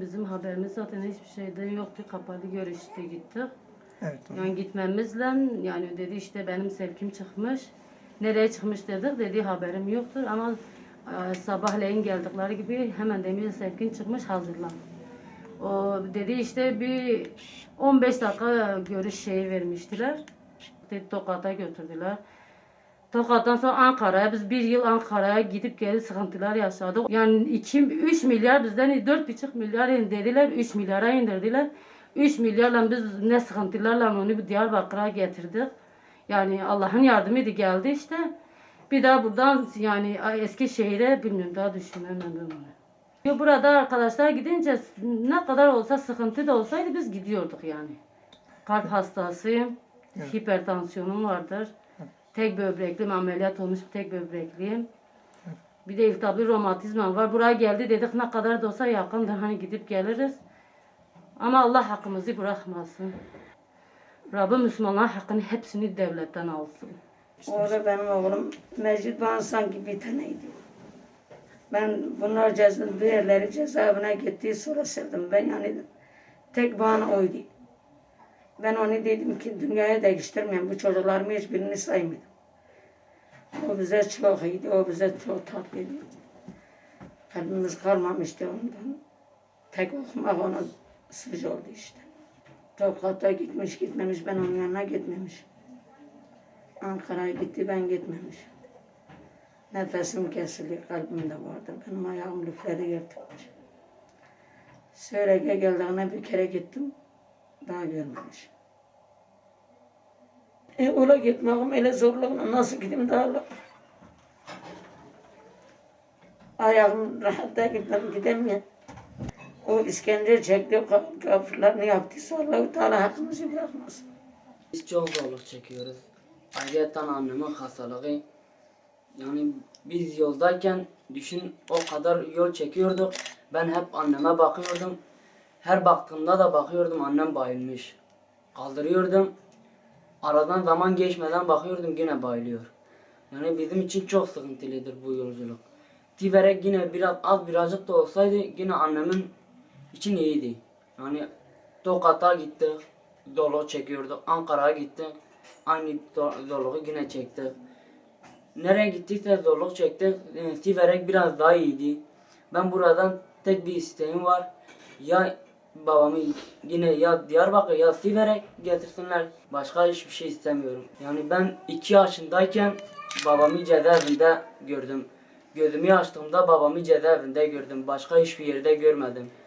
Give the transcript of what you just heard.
Bizim haberimiz zaten hiçbir şeyden yoktu. Kapalı görüşte gittik. Evet. Yani gitmemizle yani dedi işte benim sevkim çıkmış. Nereye çıkmış dedik, dedi haberim yoktur ama sabahleyin geldikleri gibi hemen demir sevkin çıkmış, hazırlan. O dedi işte bir 15 dakika görüş şeyi vermiştiler. Dedi Tokat'a götürdüler. Tokat'tan sonra Ankara'ya, biz bir yıl Ankara'ya gidip geri sıkıntılar yaşadık. Yani 2-3 milyar bizden 4,5 milyar indirdiler, 3 milyara indirdiler. 3 milyarla biz ne sıkıntılarla onu bir Diyarbakır'a getirdik. Yani Allah'ın yardımıydı, geldi işte. Bir daha buradan yani Eskişehir'e bilmiyorum, daha düşünemedim onu. Burada arkadaşlar gidince ne kadar olsa sıkıntı da olsaydı biz gidiyorduk yani. Kalp hastasıyım, Evet. hipertansiyonum vardır. Tek böbrekliyim, ameliyat olmuş tek böbrekliyim. Bir de iltihaplı romatizmam var. Buraya geldi dedik, ne kadar da olsa yakındır, hani gidip geliriz. Ama Allah hakkımızı bırakmasın. Rabbim Müslümanların hakkını hepsini devletten alsın. Orada benim oğlum Mecid bana sanki bir taneydi. Ben bunlar diğerleri cezaevine gittiği sonra sevdim. Ben yani tek bana oydu. Ben onu dedim ki dünyaya değiştirmeyen bu çocuklarımı hiçbirini saymadım. O bize çok iyiydi, o bize çok tatlıydı. Kalbimiz kalmamıştı ondan. Tek okumak ona sıkıcı oldu işte. Tokat'a gitmiş gitmemiş, ben onun yanına gitmemiş. Ankara'ya gitti, ben gitmemiş. Nefesim kesildi, kalbimde vardı. Benim ayağım lüfleri yırtılmış. Söylege geldiğine bir kere gittim, daha görmemiş. Ola gitmem öyle zorluğuna nasıl gideyim daha ayağım rahat değil, ben gidemiyorum. O işkence çekti, kafirlerini yaptıysa Allah-u Teala hakkımızı bırakmasın. Biz çok zorluk çekiyoruz. Ayrıca annemin hastalığı. Yani biz yoldayken düşün o kadar yol çekiyorduk. Ben hep anneme bakıyordum. Her baktığımda da bakıyordum, annem bayılmış. Kaldırıyordum. Aradan zaman geçmeden bakıyordum, yine bayılıyor. Yani bizim için çok sıkıntılıdır bu yolculuk. Tiverek yine birazcık da olsaydı yine annemin için iyiydi. Yani Tokat'a gittik, dolu çekiyorduk. Ankara'ya gittik, aynı doluğu yine çektik. Nereye gittik de zorluk çektik. Tiverek biraz daha iyiydi. Ben buradan tek bir isteğim var. Ya babamı yine ya Diyarbakır ya Siverek getirsinler. Başka hiçbir şey istemiyorum. Yani ben 2 yaşındayken babamı cezaevinde gördüm. Gözümü açtığımda babamı cezaevinde gördüm. Başka hiçbir yerde görmedim.